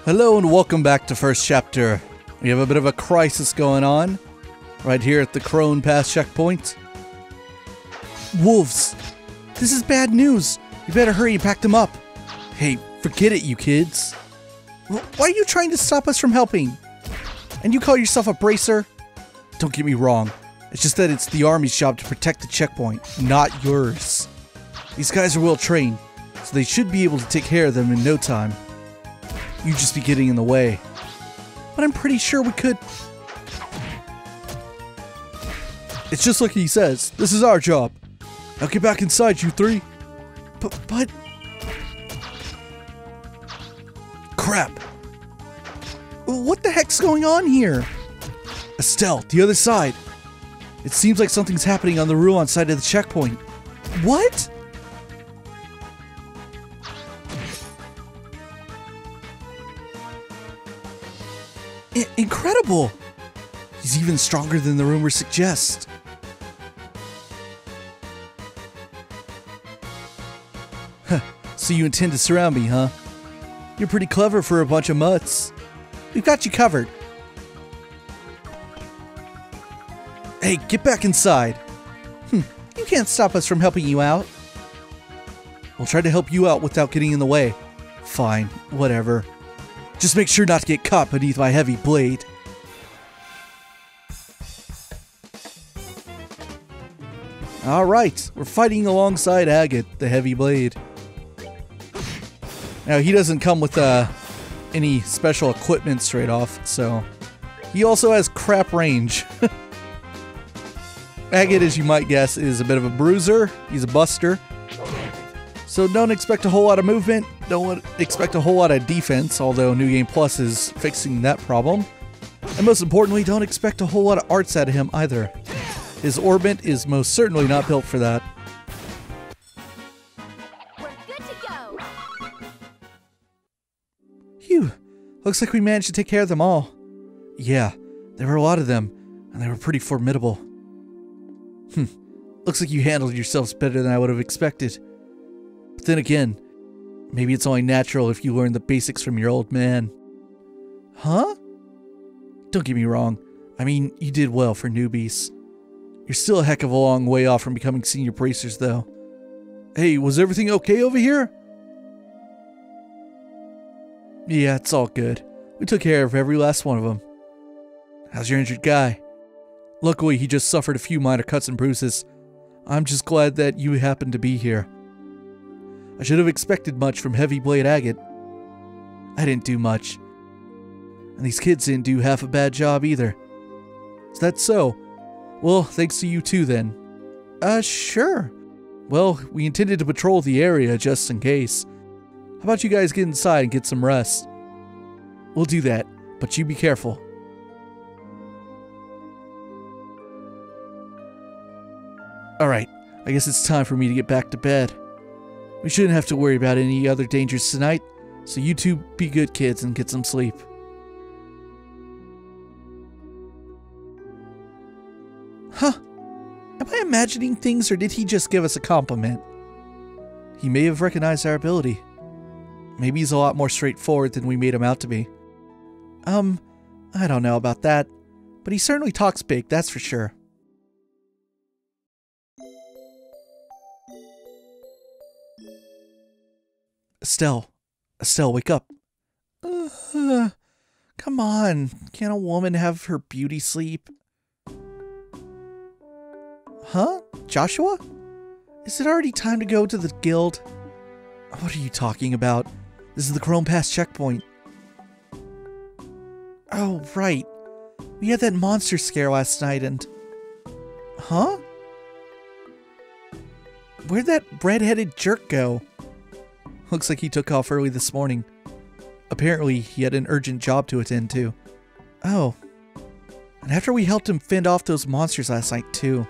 Hello and welcome back to First Chapter. We have a bit of a crisis going on right here at the Rouen Pass checkpoint. Wolves! This is bad news! You better hurry and pack them up. Hey, forget it, you kids. Why are you trying to stop us from helping? And you call yourself a bracer? Don't get me wrong. It's just that it's the army's job to protect the checkpoint, not yours. These guys are well trained, so they should be able to take care of them in no time. You just be getting in the way. But I'm pretty sure we could. It's just like he says. This is our job. Now get back inside, you three. But... Crap. What the heck's going on here? Estelle, the other side. It seems like something's happening on the Rouen side of the checkpoint. What? Incredible! He's even stronger than the rumors suggest. Huh, so you intend to surround me, huh? You're pretty clever for a bunch of mutts. We've got you covered. Hey, get back inside. You can't stop us from helping you out. We'll try to help you out without getting in the way. Fine, whatever. Just make sure not to get caught beneath my heavy blade. Alright, we're fighting alongside Agate, the heavy blade. Now, he doesn't come with any special equipment straight off, so... He also has crap range. Agate, as you might guess, is a bit of a bruiser. He's a buster. So don't expect a whole lot of movement. Don't expect a whole lot of defense, although New Game Plus is fixing that problem. And most importantly, don't expect a whole lot of arts out of him either. His Orbment is most certainly not built for that. We're good to go. Phew. Looks like we managed to take care of them all. Yeah, there were a lot of them, and they were pretty formidable. Looks like you handled yourselves better than I would have expected. But then again, maybe it's only natural if you learn the basics from your old man. Huh? Don't get me wrong. I mean, you did well for newbies. You're still a heck of a long way off from becoming senior bracers, though. Hey, was everything okay over here? Yeah, it's all good. We took care of every last one of them. How's your injured guy? Luckily, he just suffered a few minor cuts and bruises. I'm just glad that you happened to be here. I should have expected much from Heavy Blade Agate. I didn't do much. And these kids didn't do half a bad job either. Is that so? Well, thanks to you too then. Sure. Well, we intended to patrol the area just in case. How about you guys get inside and get some rest? We'll do that, but you be careful. Alright, I guess it's time for me to get back to bed. We shouldn't have to worry about any other dangers tonight, so you two be good kids and get some sleep. Huh? Am I imagining things, or did he just give us a compliment? He may have recognized our ability. Maybe he's a lot more straightforward than we made him out to be. I don't know about that, but he certainly talks big, that's for sure. Estelle, wake up. Come on, can't a woman have her beauty sleep? Huh? Joshua? Is it already time to go to the guild? What are you talking about? This is the Rouen Pass checkpoint. Oh, right. We had that monster scare last night and... Huh? Where'd that red-headed jerk go? Looks like he took off early this morning. Apparently, he had an urgent job to attend to. Oh. And after we helped him fend off those monsters last night, too.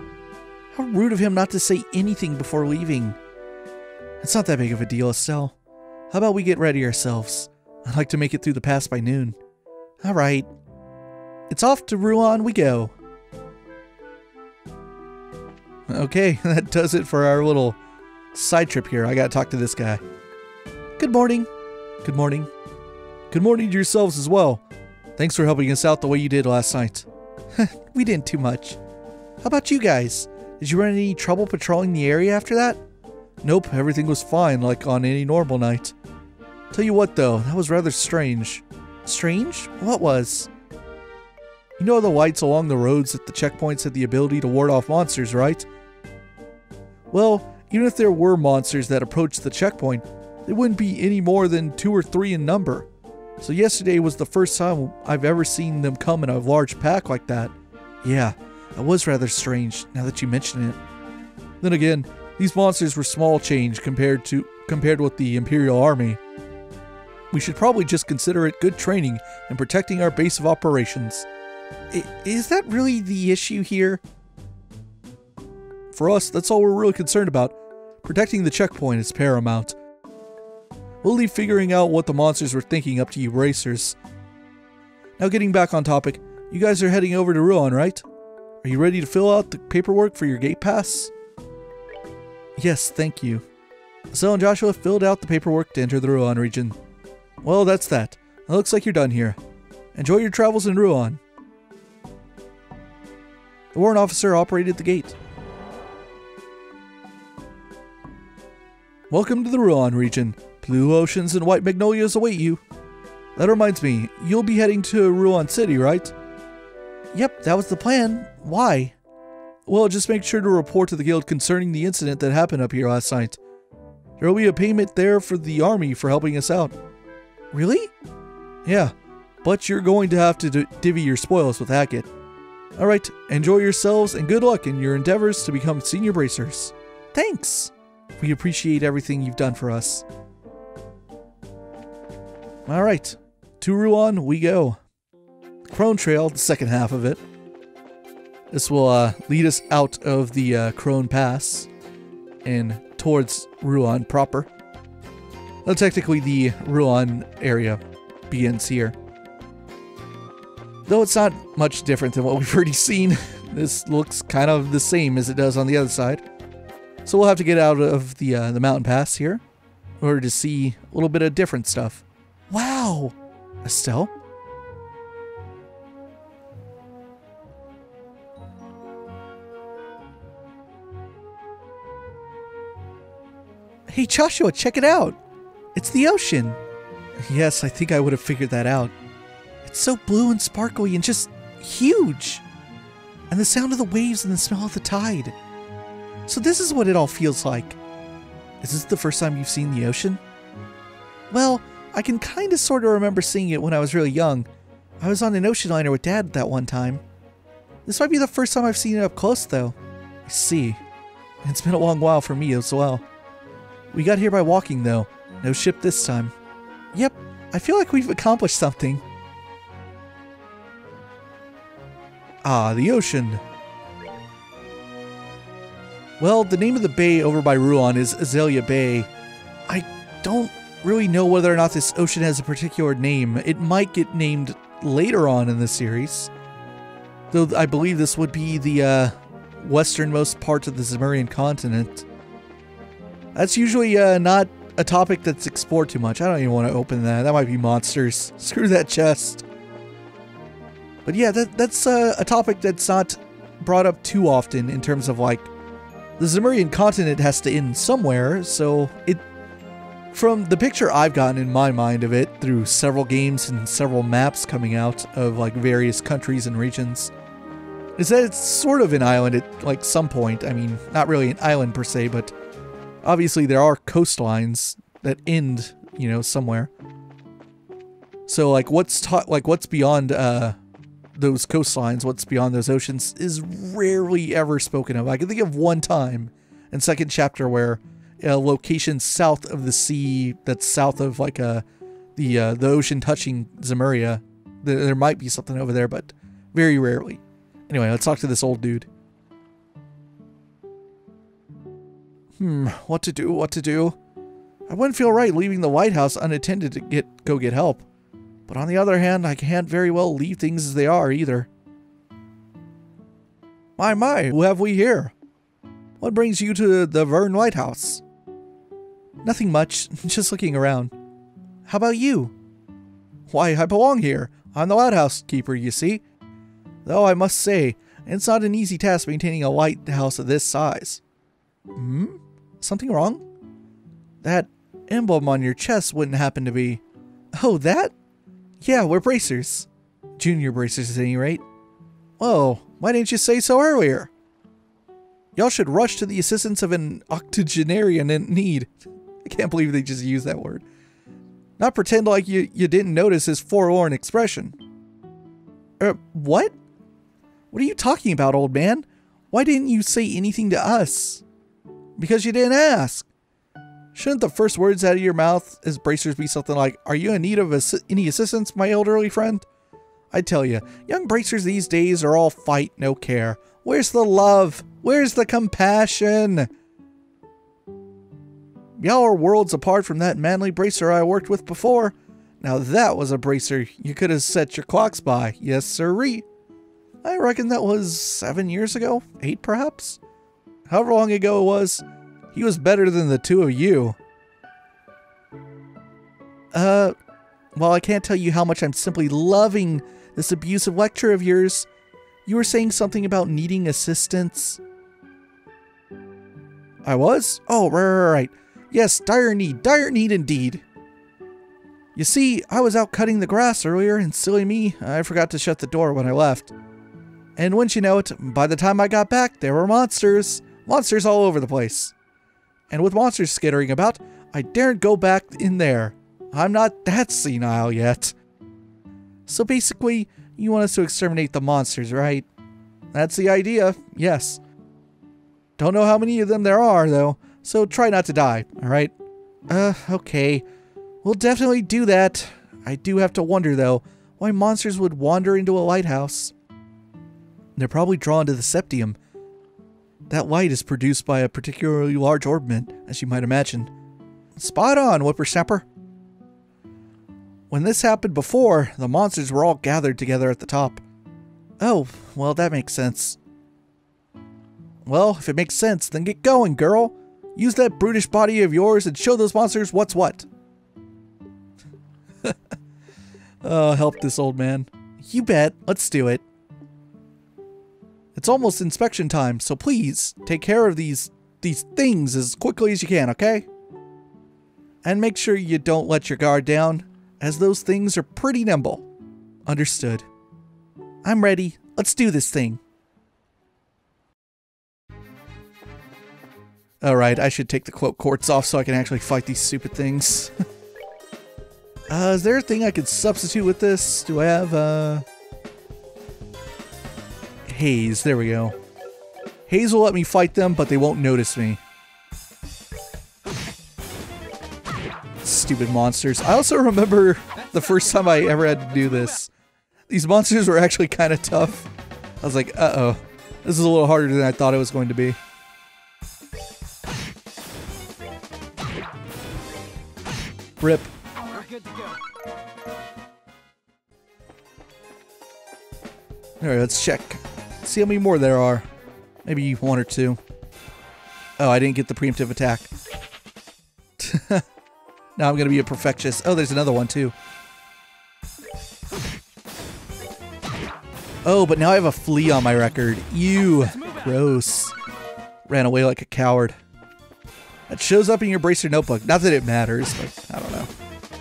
How rude of him not to say anything before leaving. It's not that big of a deal, Estelle. How about we get ready ourselves? I'd like to make it through the pass by noon. Alright. It's off to Rouen we go. Okay, that does it for our little side trip here. I gotta talk to this guy. Good morning. Good morning. Good morning to yourselves as well. Thanks for helping us out the way you did last night. We didn't too much. How about you guys? Did you run into any trouble patrolling the area after that? Nope, everything was fine like on any normal night. Tell you what though, that was rather strange. Strange? What was? You know the lights along the roads at the checkpoints had the ability to ward off monsters, right? Well, even if there were monsters that approached the checkpoint, they wouldn't be any more than 2 or 3 in number. So yesterday was the first time I've ever seen them come in a large pack like that. Yeah, that was rather strange, now that you mention it. Then again, these monsters were small change compared with the Imperial Army. We should probably just consider it good training and protecting our base of operations. Is that really the issue here? For us, that's all we're really concerned about. Protecting the checkpoint is paramount. We'll leave figuring out what the monsters were thinking up to you racers. Now getting back on topic, you guys are heading over to Rouen, right? Are you ready to fill out the paperwork for your gate pass? Yes, thank you. Estelle and Joshua filled out the paperwork to enter the Rouen region. Well, that's that. It looks like you're done here. Enjoy your travels in Rouen. The warrant officer operated the gate. Welcome to the Rouen region. Blue oceans and white magnolias await you. That reminds me, you'll be heading to Rouen City, right? Yep, that was the plan. Why? Well, just make sure to report to the guild concerning the incident that happened up here last night. There will be a payment there for the army for helping us out. Really? Yeah, but you're going to have to divvy your spoils with Hackett. Alright, enjoy yourselves and good luck in your endeavors to become senior bracers. Thanks! We appreciate everything you've done for us. Alright, to Rouen we go. Crone Trail, the second half of it. This will lead us out of the Crone Pass and towards Rouen proper. Well, technically the Rouen area begins here. Though it's not much different than what we've already seen. This looks kind of the same as it does on the other side. So we'll have to get out of the mountain pass here in order to see a little bit of different stuff. Wow! Estelle? Hey Joshua, check it out! It's the ocean! Yes, I think I would have figured that out. It's so blue and sparkly and just huge! And the sound of the waves and the smell of the tide. So this is what it all feels like. Is this the first time you've seen the ocean? Well, I can kinda sorta remember seeing it when I was really young. I was on an ocean liner with Dad that one time. This might be the first time I've seen it up close though. I see. It's been a long while for me as well. We got here by walking though. No ship this time. Yep, I feel like we've accomplished something. Ah, the ocean. Well, the name of the bay over by Rouen is Azalea Bay. I don't really know whether or not this ocean has a particular name. It might get named later on in the series. Though I believe this would be the westernmost part of the Zemurian continent. That's usually not a topic that's explored too much. I don't even want to open that. That might be monsters. Screw that chest. But yeah, that's a topic that's not brought up too often in terms of like, the Zemurian continent has to end somewhere, so it, from the picture I've gotten in my mind of it through several games and several maps coming out of like various countries and regions, is that it's sort of an island at like some point. I mean, not really an island per se, but obviously there are coastlines that end, you know, somewhere. So like what's beyond those coastlines, what's beyond those oceans, is rarely ever spoken of. I can think of one time in second chapter where a location south of the sea, that's south of like the ocean touching Zemuriya, there might be something over there, but very rarely. Anyway, let's talk to this old dude. What to do? I wouldn't feel right leaving the White House unattended to go get help. But on the other hand, I can't very well leave things as they are either. My, who have we here? What brings you to the Vern White House? Nothing much, just looking around. How about you? Why, I belong here. I'm the lighthouse keeper, you see. Though I must say, it's not an easy task maintaining a lighthouse of this size. Something wrong? That emblem on your chest wouldn't happen to be... Oh, that? Yeah, we're bracers. Junior bracers at any rate. Whoa, why didn't you say so earlier? Y'all should rush to the assistance of an octogenarian in need. I can't believe they just used that word. Not pretend like you didn't notice his forlorn expression. What? What are you talking about, old man? Why didn't you say anything to us? Because you didn't ask. Shouldn't the first words out of your mouth as bracers be something like, are you in need of any assistance, my elderly friend? I tell you, young bracers these days are all fight, no care. Where's the love? Where's the compassion? Y'all are worlds apart from that manly bracer I worked with before. Now that was a bracer you could have set your clocks by. Yes, sirree. I reckon that was 7 years ago? 8 perhaps? However long ago it was, he was better than the two of you. Well, I can't tell you how much I'm simply loving this abusive lecture of yours. You were saying something about needing assistance. I was? Oh, right. Yes, dire need indeed. You see, I was out cutting the grass earlier, and silly me, I forgot to shut the door when I left. And wouldn't you know it, by the time I got back, there were monsters. Monsters all over the place. And with monsters skittering about, I daren't go back in there. I'm not that senile yet. So basically, you want us to exterminate the monsters, right? That's the idea, yes. Don't know how many of them there are, though, so try not to die, alright? Okay. We'll definitely do that. I do have to wonder, though, why monsters would wander into a lighthouse. They're probably drawn to the septium. That light is produced by a particularly large orbment, as you might imagine. Spot on, whippersnapper. When this happened before, the monsters were all gathered together at the top. Oh, well, that makes sense. Well, if it makes sense, then get going, girl. Use that brutish body of yours and show those monsters what's what. Oh, help this old man. You bet. Let's do it. It's almost inspection time, so please take care of these things as quickly as you can, okay? And make sure you don't let your guard down, as those things are pretty nimble. Understood. I'm ready. Let's do this thing. Alright, I should take the cloak cords off so I can actually fight these stupid things. Is there a thing I could substitute with this? Do I have, Haze, there we go. Haze will let me fight them, but they won't notice me. Stupid monsters. I also remember the first time I ever had to do this. These monsters were actually kind of tough. I was like, uh-oh. This is a little harder than I thought it was going to be. Rip. Alright, let's check. See how many more there are. Maybe 1 or 2. Oh, I didn't get the preemptive attack. Now I'm gonna be a perfectionist. Oh, there's another one too. Oh, but now I have a flea on my record. Ew. Gross. Ran away like a coward. That shows up in your bracer notebook. Not that it matters, but I don't know.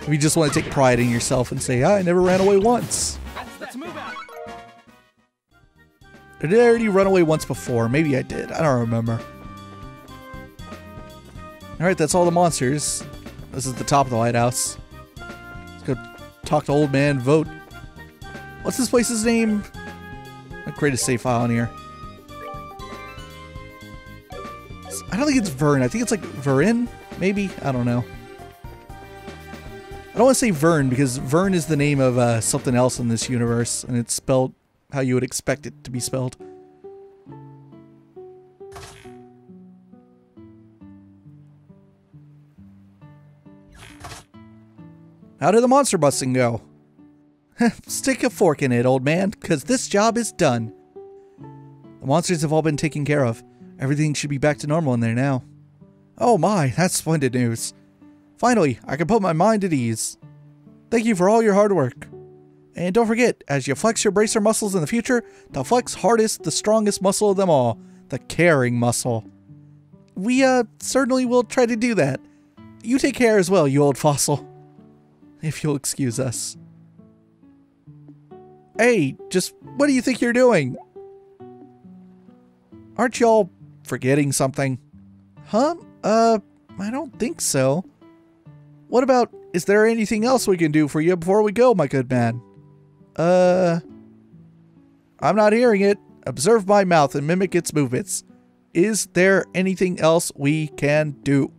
If you just want to take pride in yourself and say, I never ran away once. Let's move out. Or did I already run away once before? Maybe I did. I don't remember. Alright, that's all the monsters. This is the top of the lighthouse. Let's go talk to old man, vote. What's this place's name? I'll create a save file in here. I don't think it's Vern. I think it's like Verin, maybe? I don't know. I don't want to say Vern because Vern is the name of something else in this universe, and it's spelled how you would expect it to be spelled. How did the monster busting go? Stick a fork in it, old man, because this job is done. The monsters have all been taken care of. Everything should be back to normal in there now. Oh my, that's splendid news. Finally, I can put my mind at ease. Thank you for all your hard work. And don't forget, as you flex your bracer muscles in the future, to flex hardest, the strongest muscle of them all, the caring muscle. We, certainly will try to do that. You take care as well, you old fossil. If you'll excuse us. Hey, just what do you think you're doing? Aren't y'all forgetting something? Huh? I don't think so. What about, is there anything else we can do for you before we go, my good man? I'm not hearing it. Observe my mouth and mimic its movements. Is there anything else we can do?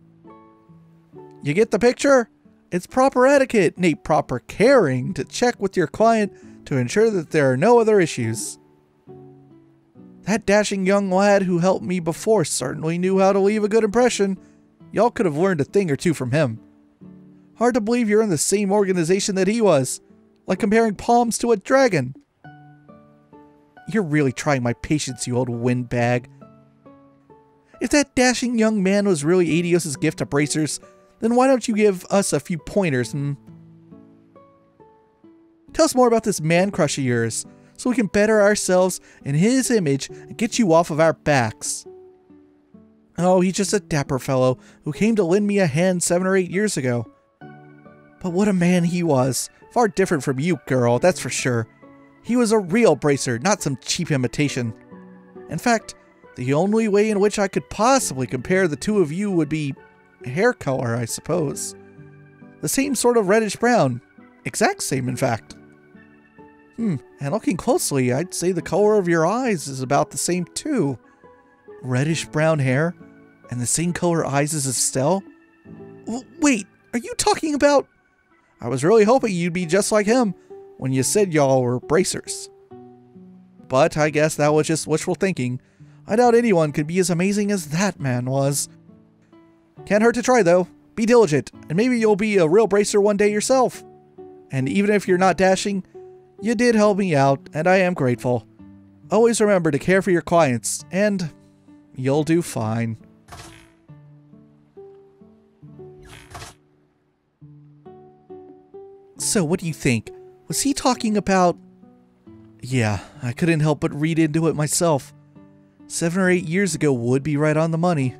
You get the picture? It's proper etiquette, nay, proper caring to check with your client to ensure that there are no other issues. That dashing young lad who helped me before certainly knew how to leave a good impression. Y'all could have learned a thing or two from him. Hard to believe you're in the same organization that he was. Like comparing palms to a dragon. You're really trying my patience, you old windbag. If that dashing young man was really Adios' gift to bracers, then why don't you give us a few pointers, Tell us more about this man crush of yours, so we can better ourselves in his image and get you off of our backs. Oh, he's just a dapper fellow who came to lend me a hand 7 or 8 years ago. But what a man he was. Far different from you, girl, that's for sure. He was a real bracer, not some cheap imitation. In fact, the only way in which I could possibly compare the two of you would be hair color, I suppose. The same sort of reddish brown. Exact same, in fact. And looking closely, I'd say the color of your eyes is about the same too. Reddish brown hair, and the same color eyes as Estelle? Wait, are you talking about... I was really hoping you'd be just like him when you said y'all were bracers. But I guess that was just wishful thinking. I doubt anyone could be as amazing as that man was. Can't hurt to try though. Be diligent, and maybe you'll be a real bracer one day yourself. And even if you're not dashing, you did help me out, and I am grateful. Always remember to care for your clients, and you'll do fine. So, what do you think? Was he talking about... Yeah, I couldn't help but read into it myself. 7 or 8 years ago would be right on the money.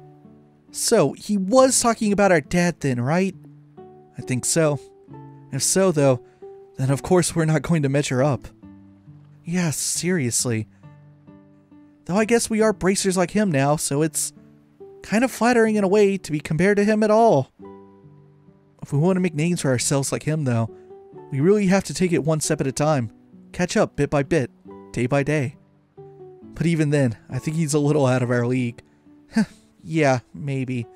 So, he was talking about our dad then, right? I think so. If so, though, then of course we're not going to measure up. Yeah, seriously. Though I guess we are bracers like him now, so it's kind of flattering in a way to be compared to him at all. If we want to make names for ourselves like him, though, we really have to take it one step at a time. Catch up bit by bit, day by day. But even then, I think he's a little out of our league. Yeah, maybe.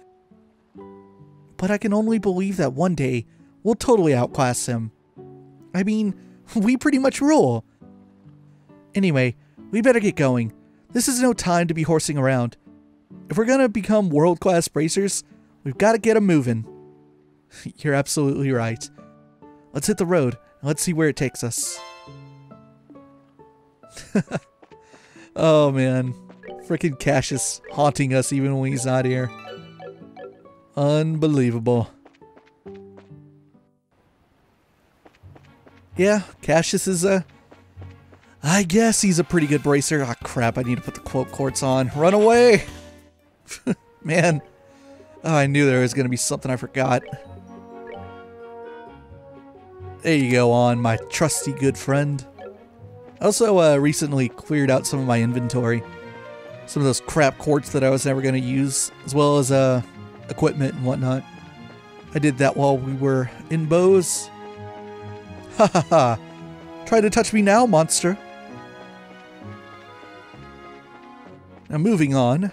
But I can only believe that one day, we'll totally outclass him. I mean, we pretty much rule. Anyway, we better get going. This is no time to be horsing around. If we're gonna become world-class bracers, we've got to get 'em moving. You're absolutely right. Let's hit the road, and let's see where it takes us. Oh man, frickin' Cassius haunting us even when he's not here. Unbelievable. Yeah, Cassius is I guess he's a pretty good bracer. Ah, crap, I need to put the quote courts on. Run away! Man. Oh, I knew there was going to be something I forgot. There you go, On, my trusty good friend. I also recently cleared out some of my inventory. Some of those crap quartz that I was never going to use, as well as equipment and whatnot. I did that while we were in Bose. Ha ha ha. Try to touch me now, monster. Now moving on.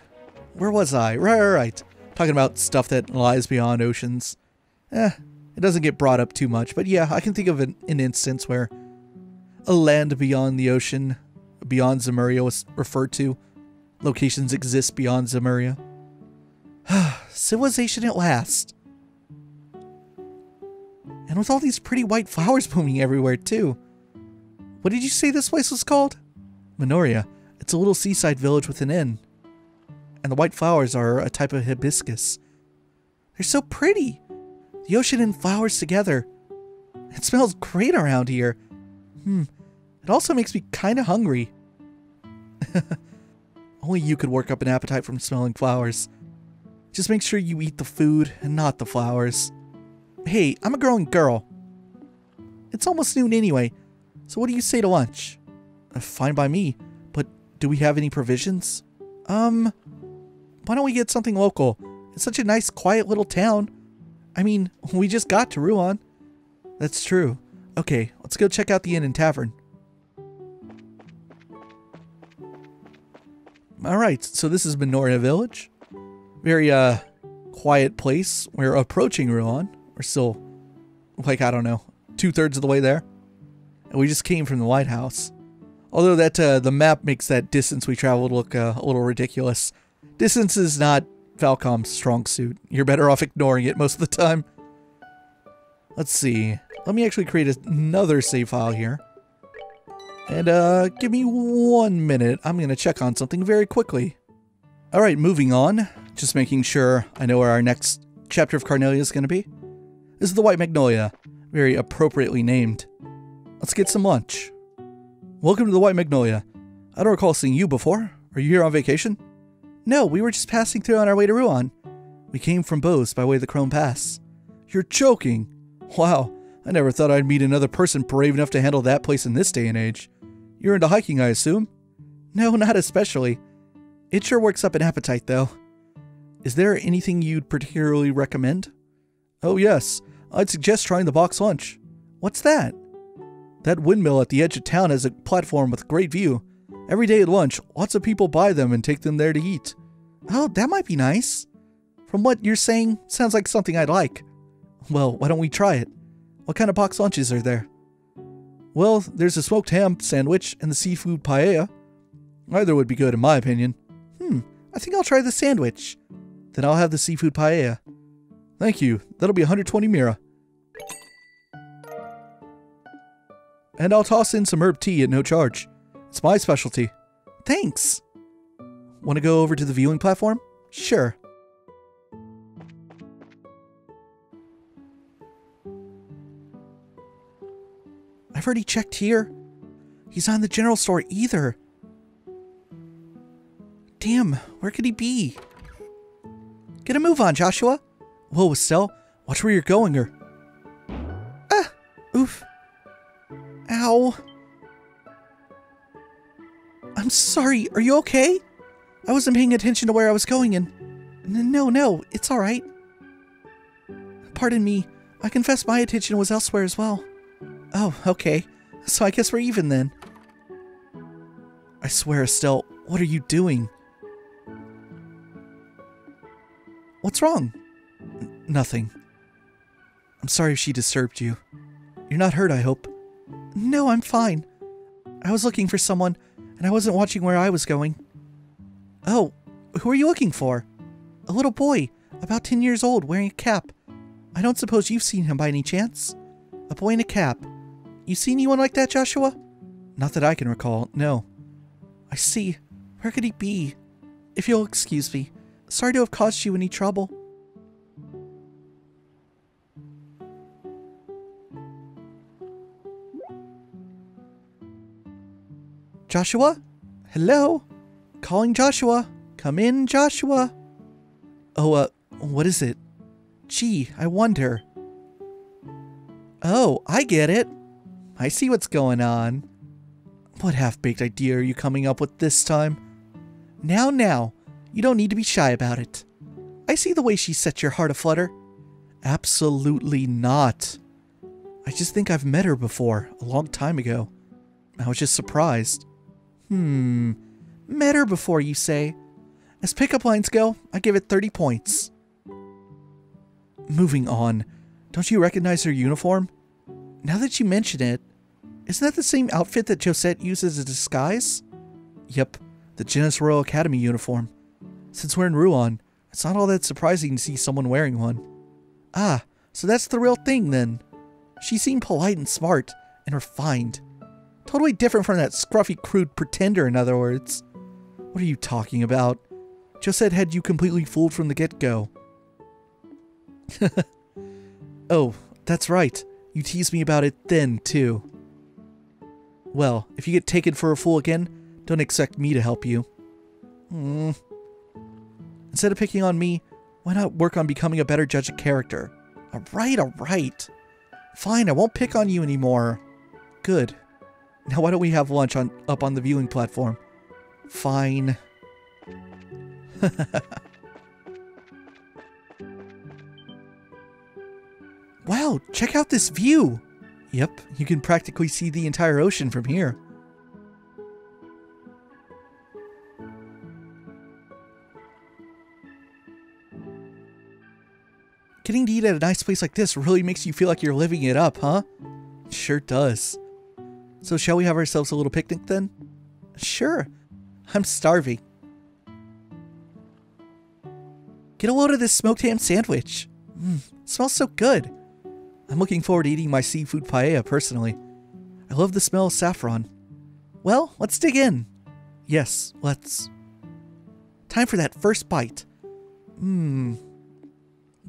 Where was I? Right. Talking about stuff that lies beyond oceans. It doesn't get brought up too much, but yeah, I can think of an instance where a land beyond the ocean, beyond Zemuria was referred to. Locations exist beyond Zemuria. Civilization at last. And with all these pretty white flowers blooming everywhere too. What did you say this place was called? Menorah. It's a little seaside village with an inn. And the white flowers are a type of hibiscus. They're so pretty. The ocean and flowers together. It smells great around here. It also makes me kind of hungry. Only you could work up an appetite from smelling flowers. Just make sure you eat the food and not the flowers. Hey, I'm a growing girl. It's almost noon anyway, so what do you say to lunch? Fine by me, but do we have any provisions? Why don't we get something local? It's such a nice, quiet little town. I mean, we just got to Rouen. That's true. Okay, let's go check out the inn and tavern. Alright, so this is Menorah Village. Very, quiet place. We're approaching Rouen. We're still, like, I don't know, 2/3 of the way there. And we just came from the White House. Although that, the map makes that distance we traveled look, a little ridiculous. Distance is not Falcom's strong suit. You're better off ignoring it most of the time. Let's see. Let me actually create another save file here. And, give me 1 minute. I'm gonna check on something very quickly. Alright, moving on. Just making sure I know where our next chapter of Carnelia is gonna be. This is the White Magnolia. Very appropriately named. Let's get some lunch. Welcome to the White Magnolia. I don't recall seeing you before. Are you here on vacation? No, we were just passing through on our way to Rouen. We came from Bose by way of the Chrome Pass. You're joking. Wow, I never thought I'd meet another person brave enough to handle that place in this day and age. You're into hiking, I assume? No, not especially. It sure works up an appetite, though. Is there anything you'd particularly recommend? Oh yes, I'd suggest trying the box lunch. What's that? That windmill at the edge of town has a platform with a great view. Every day at lunch, lots of people buy them and take them there to eat. Oh, that might be nice. From what you're saying, sounds like something I'd like. Well, why don't we try it? What kind of box lunches are there? Well, there's a smoked ham sandwich and the seafood paella. Either would be good in my opinion. I think I'll try the sandwich. Then I'll have the seafood paella. Thank you. That'll be 120 mira. And I'll toss in some herb tea at no charge. It's my specialty. Thanks. Want to go over to the viewing platform? Sure. I've already checked here. He's not in the general store either. Damn, where could he be? Get a move on, Joshua. Whoa, Estelle, watch where you're going or... Ah! Oof. Ow. I'm sorry, are you okay? I wasn't paying attention to where I was going and... No, it's alright. Pardon me, I confess my attention was elsewhere as well. Oh, okay. So I guess we're even then. I swear, Estelle, what are you doing? What's wrong? Nothing. I'm sorry if she disturbed you. You're not hurt, I hope. No, I'm fine. I was looking for someone, and I wasn't watching where I was going. Oh, who are you looking for? A little boy, about 10 years old, wearing a cap. I don't suppose you've seen him by any chance? A boy in a cap. You see anyone like that, Joshua? Not that I can recall, no. I see. Where could he be? If you'll excuse me. Sorry to have caused you any trouble. Joshua? Hello? Calling Joshua. Come in, Joshua. Oh, what is it? Gee, I wonder. Oh, I get it. I see what's going on. What half-baked idea are you coming up with this time? Now, you don't need to be shy about it. I see the way she set your heart aflutter. Absolutely not. I just think I've met her before, a long time ago. I was just surprised. Met her before, you say? As pickup lines go, I give it 30 points. Moving on. Don't you recognize her uniform? Now that you mention it, isn't that the same outfit that Josette used as a disguise? Yep, the Genis Royal Academy uniform. Since we're in Rouen, it's not all that surprising to see someone wearing one. Ah, so that's the real thing then. She seemed polite and smart, and refined. Totally different from that scruffy, crude pretender, in other words. What are you talking about? Josette had you completely fooled from the get-go. Oh, that's right. You teased me about it then, too. Well, if you get taken for a fool again, don't expect me to help you. Instead of picking on me, why not work on becoming a better judge of character? Alright. Fine, I won't pick on you anymore. Good. Now why don't we have lunch up on the viewing platform? Fine. Wow, check out this view! Yep, you can practically see the entire ocean from here. Getting to eat at a nice place like this really makes you feel like you're living it up, huh? Sure does. So shall we have ourselves a little picnic then? Sure. I'm starving. Get a load of this smoked ham sandwich. Smells so good. I'm looking forward to eating my seafood paella personally. I love the smell of saffron. Well, let's dig in. Yes, let's. Time for that first bite.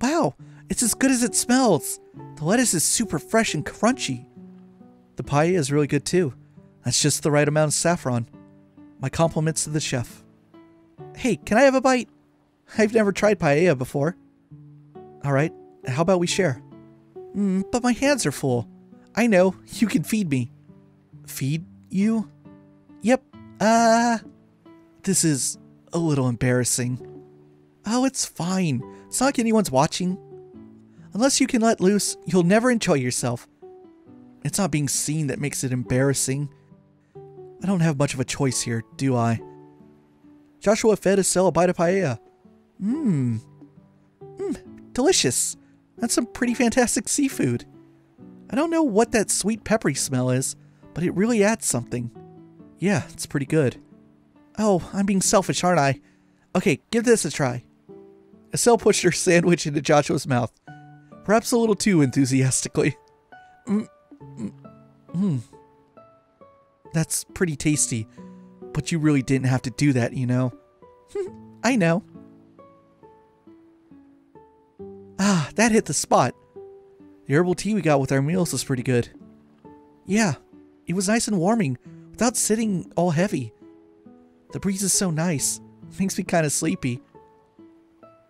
Wow, it's as good as it smells. The lettuce is super fresh and crunchy. The paella is really good too. That's just the right amount of saffron. My compliments to the chef. Hey, can I have a bite? I've never tried paella before. Alright, how about we share? But my hands are full. I know, you can feed me. Feed you? Yep, this is a little embarrassing. Oh, it's fine. It's not like anyone's watching. Unless you can let loose, you'll never enjoy yourself. It's not being seen that makes it embarrassing. I don't have much of a choice here, do I? Joshua fed Estelle a bite of paella. Delicious. That's some pretty fantastic seafood. I don't know what that sweet peppery smell is, but it really adds something. Yeah, it's pretty good. Oh, I'm being selfish, aren't I? Okay, give this a try. Estelle pushed her sandwich into Joshua's mouth, perhaps a little too enthusiastically. That's pretty tasty, but you really didn't have to do that, you know. I know. Ah, that hit the spot. The herbal tea we got with our meals was pretty good. Yeah, it was nice and warming, without sitting all heavy. The breeze is so nice, it makes me kind of sleepy.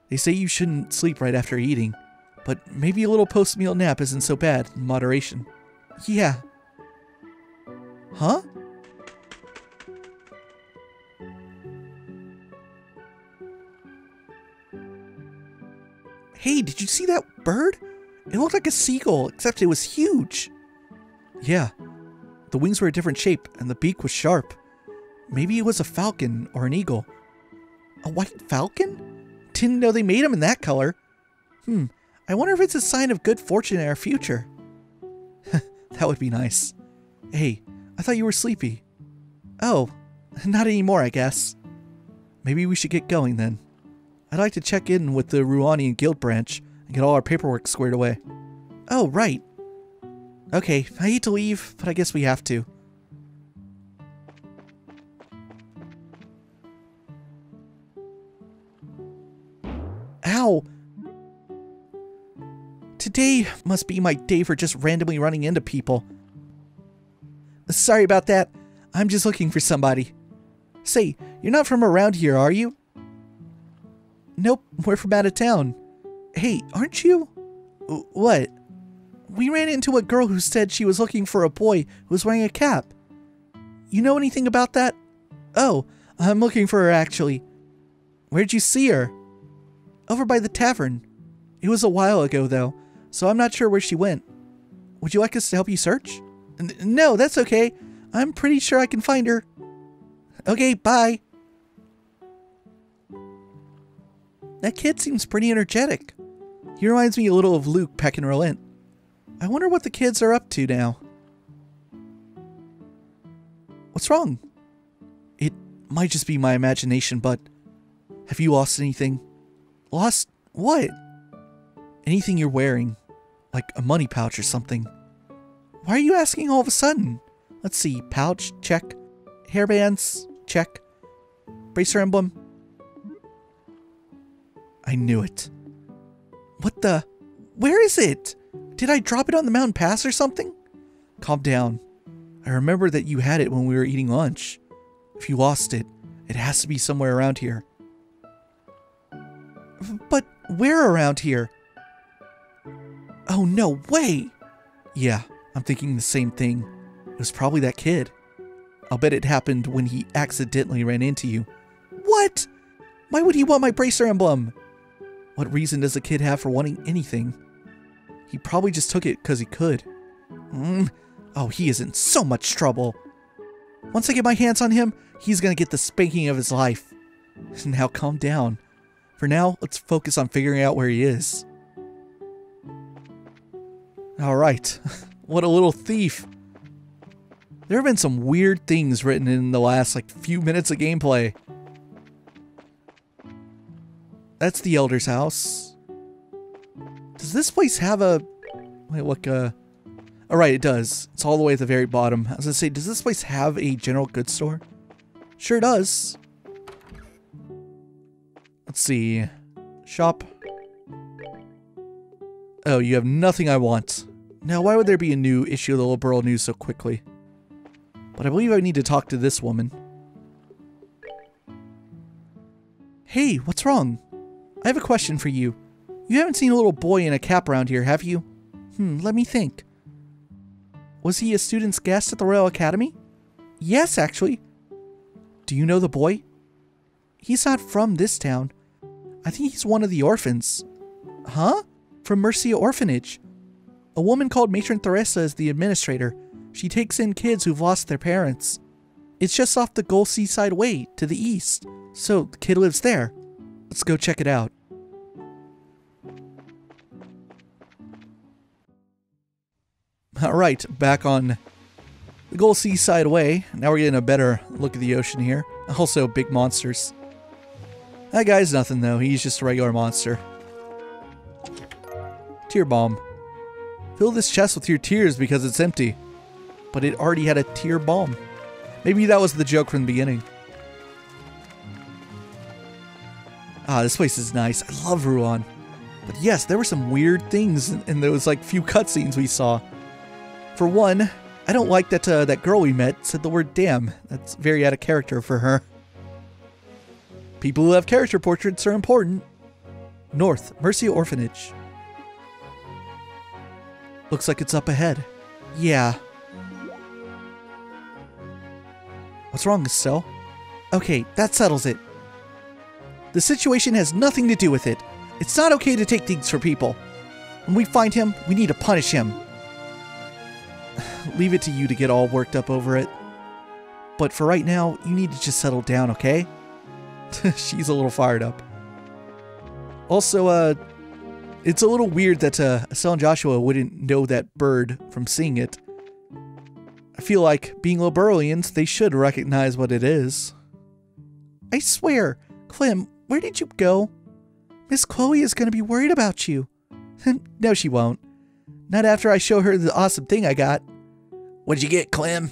They say you shouldn't sleep right after eating, but maybe a little post-meal nap isn't so bad in moderation. Yeah. Huh? Hey, did you see that bird? It looked like a seagull, except it was huge. Yeah. The wings were a different shape, and the beak was sharp. Maybe it was a falcon or an eagle. A white falcon? Didn't know they made them in that color. I wonder if it's a sign of good fortune in our future. That would be nice. Hey, I thought you were sleepy. Oh, not anymore, I guess. Maybe we should get going then. I'd like to check in with the Rouenian Guild branch and get all our paperwork squared away. Oh, right. Okay, I hate to leave, but I guess we have to. Ow! Today must be my day for just randomly running into people. Sorry about that. I'm just looking for somebody. Say, you're not from around here, are you? Nope, we're from out of town. Hey, aren't you? What? We ran into a girl who said she was looking for a boy who was wearing a cap. You know anything about that? Oh, I'm looking for her actually. Where'd you see her? Over by the tavern. It was a while ago though, so I'm not sure where she went. Would you like us to help you search? No, that's okay. I'm pretty sure I can find her. Okay, bye. That kid seems pretty energetic. He reminds me a little of Luke back in Rouen. I wonder what the kids are up to now. What's wrong? It might just be my imagination, but have you lost anything? Lost what? Anything you're wearing, like a money pouch or something. Why are you asking all of a sudden? Let's see, pouch, check. Hairbands, check. Bracer emblem. I knew it. What the? Where is it? Did I drop it on the mountain pass or something? Calm down. I remember that you had it when we were eating lunch. If you lost it, it has to be somewhere around here. But where around here? Oh, no way! Yeah, I'm thinking the same thing. It was probably that kid. I'll bet it happened when he accidentally ran into you. What? Why would he want my bracer emblem? What reason does a kid have for wanting anything? He probably just took it because he could. Oh, he is in so much trouble. Once I get my hands on him, he's gonna get the spanking of his life. Now calm down. For now, let's focus on figuring out where he is. Alright, what a little thief. There have been some weird things written in the last few minutes of gameplay. That's the Elder's house. Does this place have a... Wait, look, Alright, it does. It's all the way at the very bottom. I was gonna say, does this place have a general goods store? Sure does. Let's see. Shop. Oh, you have nothing I want. Now, why would there be a new issue of the Liberl News so quickly? But I believe I need to talk to this woman. Hey, what's wrong? I have a question for you. You haven't seen a little boy in a cap around here, have you? Let me think. Was he a student's guest at the Royal Academy? Yes, actually. Do you know the boy? He's not from this town. I think he's one of the orphans. Huh? From Mercia Orphanage. A woman called Matron Theresa is the administrator. She takes in kids who've lost their parents. It's just off the Gull Seaside Way to the east. So the kid lives there. Let's go check it out. Alright, back on the Gull Seaside Way. Now we're getting a better look at the ocean here. Also, big monsters. That guy's nothing though, he's just a regular monster. Tear bomb. Fill this chest with your tears because it's empty. But it already had a tear bomb. Maybe that was the joke from the beginning. Ah, this place is nice. I love Rouen. But yes, there were some weird things in those few cutscenes we saw. For one, I don't like that that girl we met said the word damn. That's very out of character for her. People who have character portraits are important. North, Mercia Orphanage. Looks like it's up ahead. Yeah. What's wrong, Estelle? Okay, that settles it. The situation has nothing to do with it. It's not okay to take things for people. When we find him, we need to punish him. Leave it to you to get all worked up over it. But for right now, you need to just settle down, okay? She's a little fired up. Also, it's a little weird that Estelle and Joshua wouldn't know that bird from seeing it. I feel like, being Liberlians, they should recognize what it is. I swear, Clem, where did you go? Miss Chloe is going to be worried about you. No, she won't. Not after I show her the awesome thing I got. What'd you get, Clem?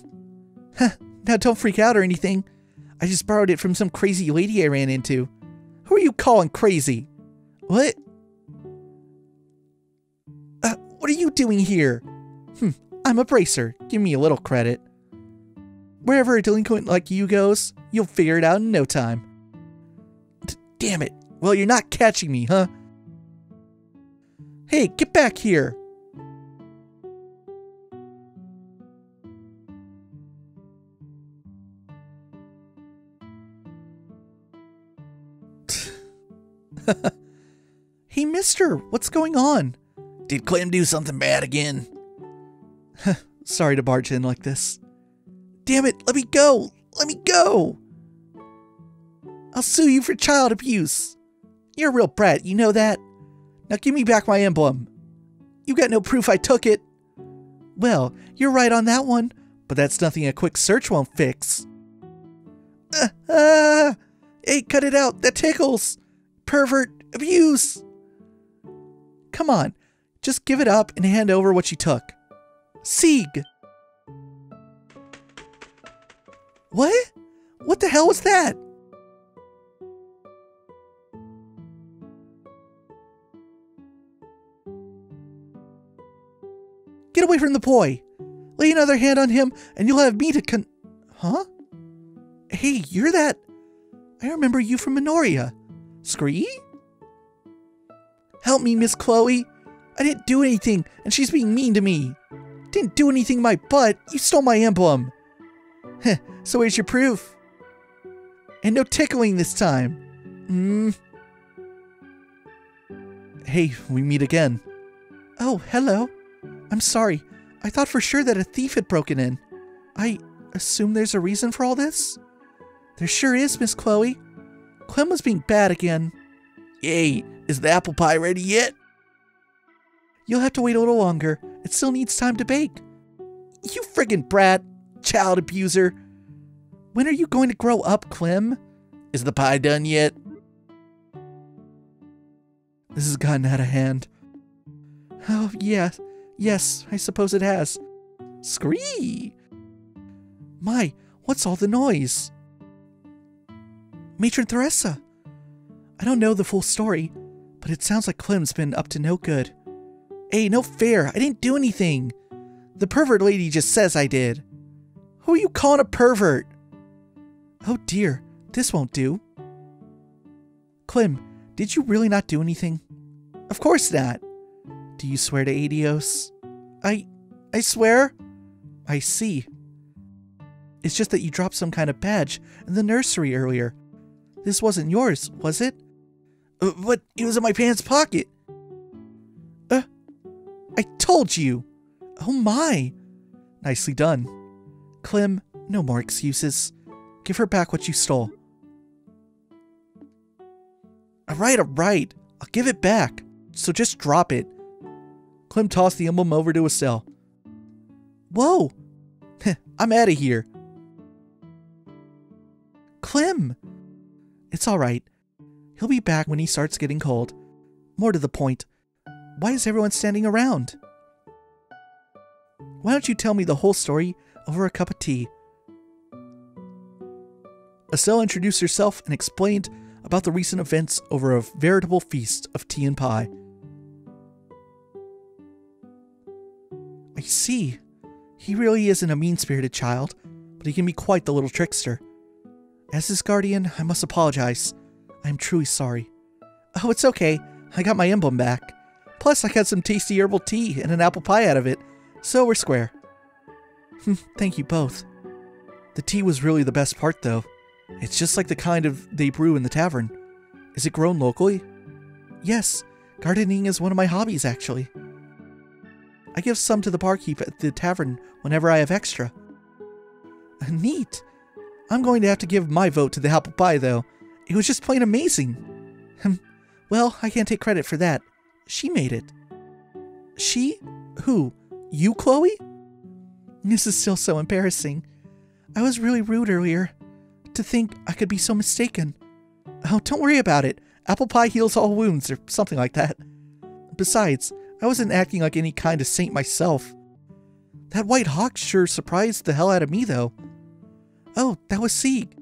Now don't freak out or anything. I just borrowed it from some crazy lady I ran into. Who are you calling crazy? What? What are you doing here? I'm a bracer. Give me a little credit. Wherever a delinquent like you goes, you'll figure it out in no time. Damn it. Well, you're not catching me, huh? Hey, get back here. Hey, mister, what's going on? Did Clem do something bad again? Sorry to barge in like this. Damn it, let me go! Let me go! I'll sue you for child abuse. You're a real brat, you know that? Now give me back my emblem. You got no proof I took it. Well, you're right on that one, but that's nothing a quick search won't fix. Hey, cut it out, that tickles! Pervert, abuse! Come on, just give it up and hand over what you took. Sieg! What? What the hell was that? Get away from the boy! Lay another hand on him, and you'll have me to Huh? Hey, you're that... I remember you from Menorah. Scree? Help me, Miss Chloe. I didn't do anything, and she's being mean to me. Didn't do anything in my butt. You stole my emblem. Heh, so where's your proof? And no tickling this time. Hey, we meet again. Oh, hello. I'm sorry. I thought for sure that a thief had broken in. I assume there's a reason for all this? There sure is, Miss Chloe. Clem was being bad again. Hey, is the apple pie ready yet? You'll have to wait a little longer. It still needs time to bake. You friggin' brat, child abuser. When are you going to grow up, Clem? Is the pie done yet? This has gotten out of hand. Oh, yeah. Yes, I suppose it has. Scree! My, what's all the noise? Matron Theresa! I don't know the full story, but it sounds like Clem's been up to no good. Hey, no fair. I didn't do anything. The pervert lady just says I did. Who are you calling a pervert? Oh dear, this won't do. Clem, did you really not do anything? Of course not. Do you swear to Adios? I swear? I see. It's just that you dropped some kind of badge in the nursery earlier. This wasn't yours, was it? But it was in my pants pocket. I told you. Oh my. Nicely done. Clem, no more excuses. Give her back what you stole. Alright. I'll give it back. So just drop it. Clem tossed the emblem over to Estelle. Whoa. I'm out of here. Clem. It's alright. He'll be back when he starts getting cold. More to the point, why is everyone standing around? Why don't you tell me the whole story over a cup of tea? Estelle introduced herself and explained about the recent events over a veritable feast of tea and pie. I see. He really isn't a mean-spirited child, but he can be quite the little trickster. As his guardian, I must apologize. I am truly sorry. Oh, it's okay. I got my emblem back. Plus, I got some tasty herbal tea and an apple pie out of it, so we're square. Thank you both. The tea was really the best part, though. It's just like the kind they brew in the tavern. Is it grown locally? Yes, gardening is one of my hobbies, actually. I give some to the barkeep at the tavern whenever I have extra. Neat. I'm going to have to give my vote to the apple pie, though. It was just plain amazing. Well, I can't take credit for that. She made it. She? Who? You, Chloe? This is still so embarrassing. I was really rude earlier. To think I could be so mistaken. Oh, don't worry about it. Apple pie heals all wounds, or something like that. Besides, I wasn't acting like any kind of saint myself. That white hawk sure surprised the hell out of me, though. Oh, that was Sieg.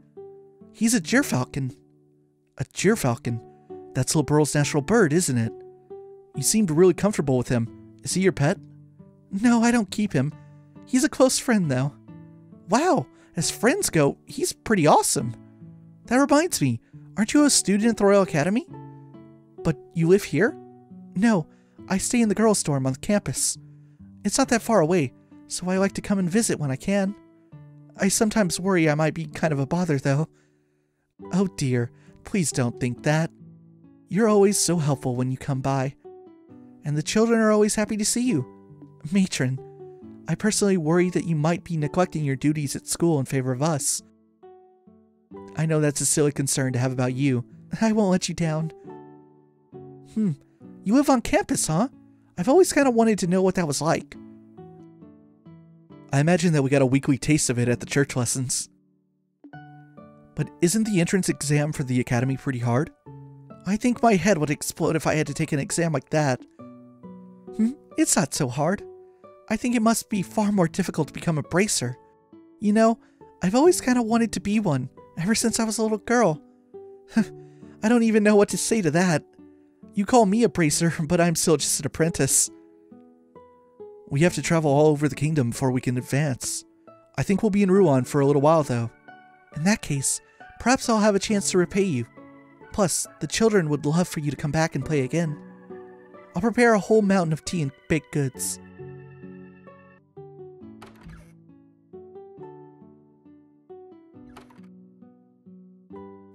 He's a cheerfalcon. A cheerfalcon? That's Liberl's natural bird, isn't it? You seemed really comfortable with him. Is he your pet? No, I don't keep him. He's a close friend, though. Wow, as friends go, he's pretty awesome. That reminds me, aren't you a student at the Royal Academy? But you live here? No, I stay in the girls' dorm on campus. It's not that far away, so I like to come and visit when I can. I sometimes worry I might be kind of a bother, though. Oh dear, please don't think that. You're always so helpful when you come by. And the children are always happy to see you. Matron, I personally worry that you might be neglecting your duties at school in favor of us. I know that's a silly concern to have about you. I won't let you down. You live on campus, huh? I've always kind of wanted to know what that was like. I imagine that we got a weekly taste of it at the church lessons. But isn't the entrance exam for the academy pretty hard? I think my head would explode if I had to take an exam like that. It's not so hard. I think it must be far more difficult to become a bracer. You know, I've always kind of wanted to be one, ever since I was a little girl. I don't even know what to say to that. You call me a bracer, but I'm still just an apprentice. We have to travel all over the kingdom before we can advance. I think we'll be in Rouen for a little while, though. In that case, perhaps I'll have a chance to repay you. Plus, the children would love for you to come back and play again. I'll prepare a whole mountain of tea and baked goods.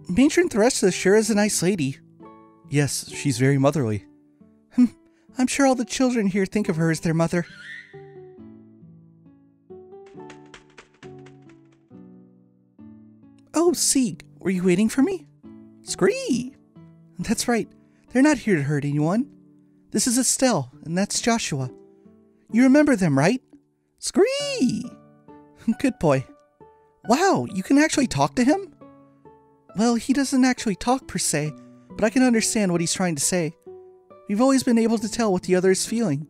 Matron Theresa sure is a nice lady. Yes, she's very motherly. I'm sure all the children here think of her as their mother. Oh, Sieg, were you waiting for me? Scree! That's right, they're not here to hurt anyone. This is Estelle, and that's Joshua. You remember them, right? Scree! Good boy. Wow, you can actually talk to him? Well, he doesn't actually talk per se, but I can understand what he's trying to say. We've always been able to tell what the other is feeling.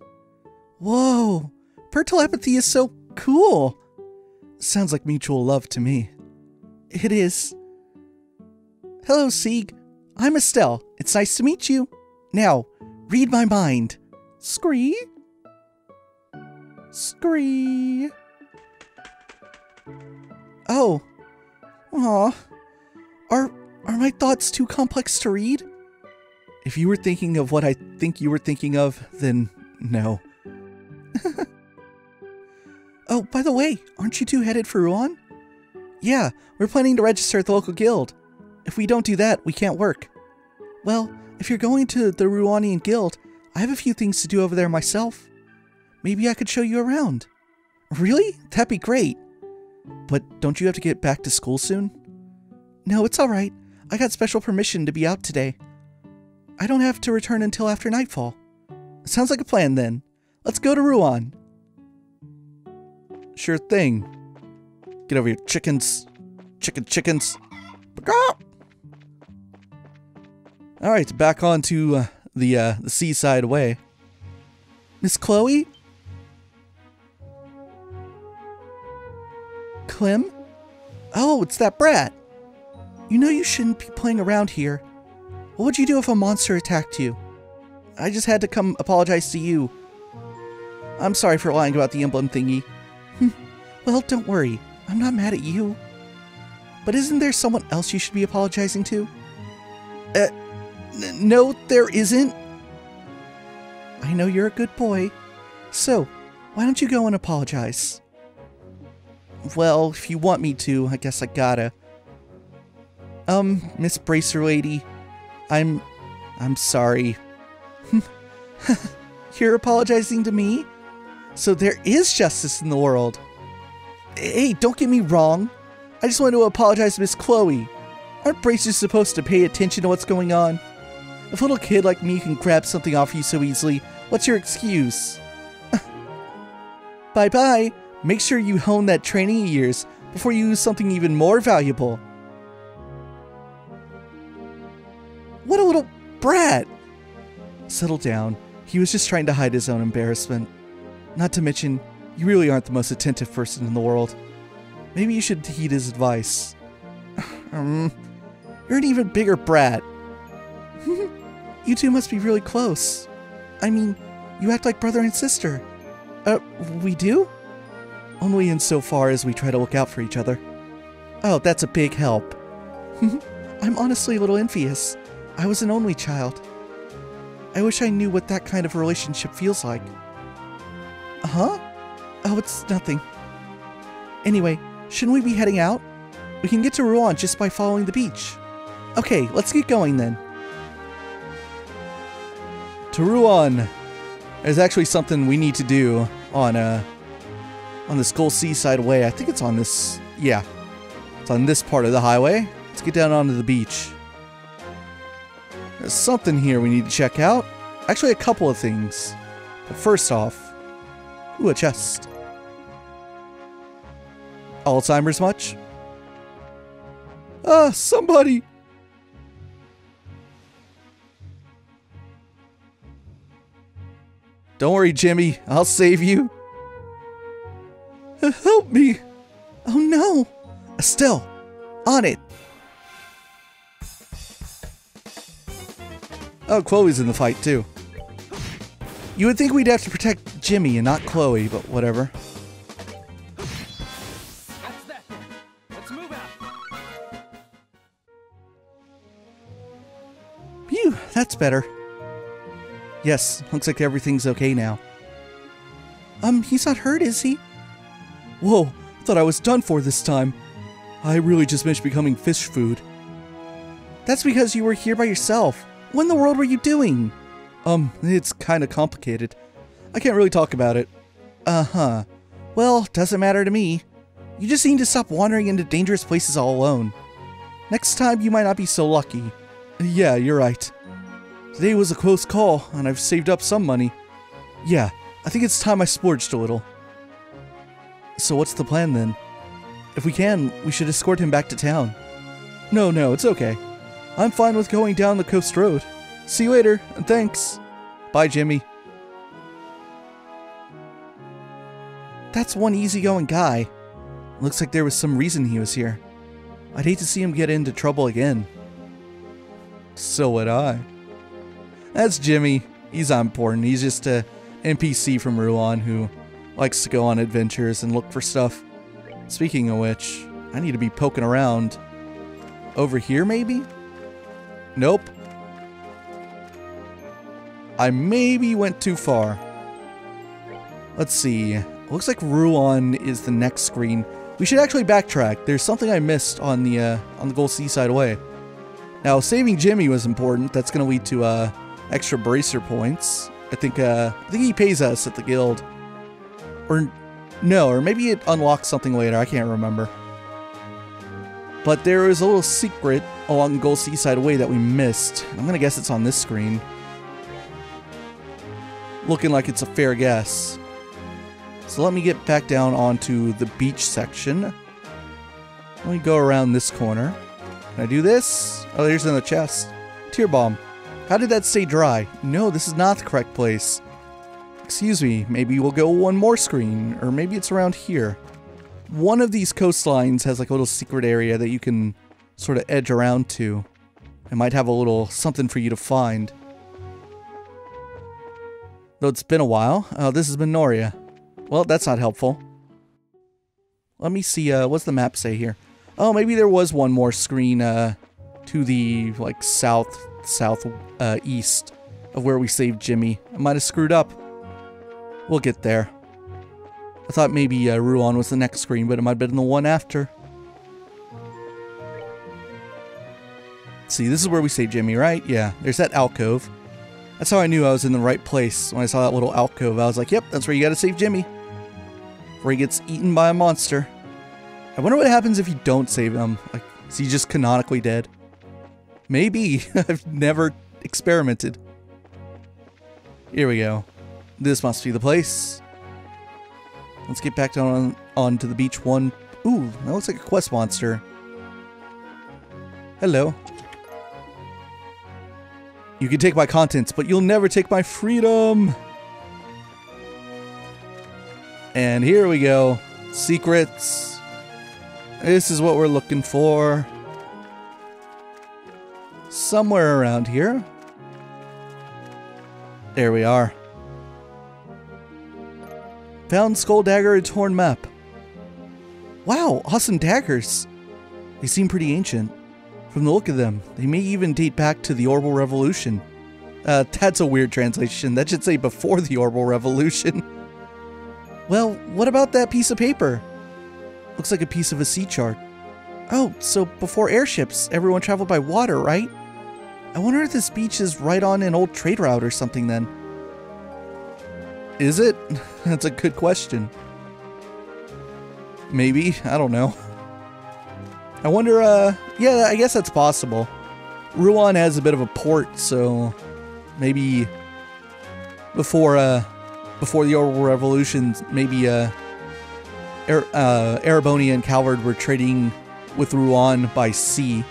Whoa, bird telepathy is so cool. Sounds like mutual love to me. It is. Hello, Sieg. I'm Estelle. It's nice to meet you. Now, read my mind. Scree. Scree. Oh. Aw. Are my thoughts too complex to read? If you were thinking of what I think you were thinking of, then no. Oh, by the way, aren't you two headed for Rouen? Yeah, we're planning to register at the local guild. If we don't do that, we can't work. Well, if you're going to the Rouenian guild, I have a few things to do over there myself. Maybe I could show you around. Really? That'd be great. But don't you have to get back to school soon? No, it's alright. I got special permission to be out today. I don't have to return until after nightfall. Sounds like a plan then. Let's go to Rouen. Sure thing. Get over here, chickens. Chickens. Alright, back onto the seaside way. Miss Chloe? Clem? Oh, it's that brat. You know you shouldn't be playing around here. What would you do if a monster attacked you? I just had to come apologize to you. I'm sorry for lying about the emblem thingy. Well, don't worry. I'm not mad at you. But isn't there someone else you should be apologizing to? No, there isn't. I know you're a good boy. So, why don't you go and apologize? Well, if you want me to, I guess I gotta. Miss Bracer Lady, I'm sorry. You're apologizing to me? So there is justice in the world. Hey, don't get me wrong. I just want to apologize to Miss Chloe. Aren't bracers supposed to pay attention to what's going on? If a little kid like me can grab something off you so easily, what's your excuse? Bye-bye. Make sure you hone that training of yours before you use something even more valuable. What a little brat! Settle down. He was just trying to hide his own embarrassment. Not to mention, you really aren't the most attentive person in the world. Maybe you should heed his advice. You're an even bigger brat. You two must be really close. I mean, you act like brother and sister. We do? Only insofar as we try to look out for each other. Oh, that's a big help. I'm honestly a little envious. I was an only child. I wish I knew what that kind of relationship feels like. Huh? Oh, it's nothing. Anyway, shouldn't we be heading out? We can get to Rouen just by following the beach. Okay, let's get going then. To Rouen. There's actually something we need to do on this Gold Seaside Way. I think it's on this, yeah. It's on this part of the highway. Let's get down onto the beach. There's something here we need to check out. Actually, a couple of things. But first off, ooh, a chest. Alzheimer's much? Somebody! Don't worry, Jimmy. I'll save you. Help me! Oh no! Estelle! On it! Oh, Chloe's in the fight too. You would think we'd have to protect Jimmy and not Chloe, but whatever. That's that then. Let's move out. Phew, that's better. Yes, looks like everything's okay now. He's not hurt, is he? Whoa, thought I was done for this time. I really just missed becoming fish food. That's because you were here by yourself. What in the world were you doing? It's kinda complicated. I can't really talk about it. Uh-huh. Well, doesn't matter to me. You just need to stop wandering into dangerous places all alone. Next time, you might not be so lucky. Yeah, you're right. Today was a close call, and I've saved up some money. Yeah, I think it's time I splurged a little. So what's the plan then? If we can, we should escort him back to town. No, it's okay. I'm fine with going down the coast road. See you later, and thanks. Bye, Jimmy. That's one easygoing guy. Looks like there was some reason he was here. I'd hate to see him get into trouble again. So would I. That's Jimmy. He's not important. He's just a NPC from Rouen who likes to go on adventures and look for stuff. Speaking of which, I need to be poking around. Over here, maybe? Nope. I maybe went too far. Let's see. Looks like Rouen is the next screen. We should actually backtrack. There's something I missed on the Gold Seaside Way. Now, saving Jimmy was important. That's going to lead to extra bracer points. I think he pays us at the guild. Or no, or maybe it unlocks something later. I can't remember. But there is a little secret along the Gold Seaside Way that we missed. I'm going to guess it's on this screen. Looking like it's a fair guess. So let me get back down onto the beach section. Let me go around this corner. Can I do this? Oh, there's in the chest. Tear bomb. How did that stay dry? No, this is not the correct place. Excuse me, maybe we'll go one more screen, or maybe it's around here. One of these coastlines has like a little secret area that you can sort of edge around to. It might have a little something for you to find. Though it's been a while. Oh, this is Midoriya. Well, that's not helpful. Let me see, what's the map say here? Oh, maybe there was one more screen, to the, like, east of where we saved Jimmy. I might have screwed up. We'll get there. I thought maybe, Rouen was the next screen, but it might have been the one after. Let's see, this is where we saved Jimmy, right? Yeah, there's that alcove. That's how I knew I was in the right place. When I saw that little alcove, I was like, yep, that's where you gotta save Jimmy. Before he gets eaten by a monster. I wonder what happens if you don't save him. Like, is he just canonically dead? Maybe. I've never experimented. Here we go. This must be the place. Let's get back down onto the beach one. Ooh, that looks like a quest monster. Hello. You can take my contents, but you'll never take my freedom. And here we go. Secrets. This is what we're looking for. Somewhere around here. There we are. Found skull dagger and torn map. Wow, awesome daggers. They seem pretty ancient. From the look of them, they may even date back to the Orbal Revolution. That's a weird translation. That should say before the Orbal Revolution. Well, what about that piece of paper? Looks like a piece of a sea chart. Oh, so before airships, everyone traveled by water, right? I wonder if this beach is right on an old trade route or something then. Is it? That's a good question. Maybe, I don't know. I wonder, yeah, I guess that's possible. Rouen has a bit of a port, so maybe before the Orbal Revolution, maybe Erebonia and Calvard were trading with Rouen by sea.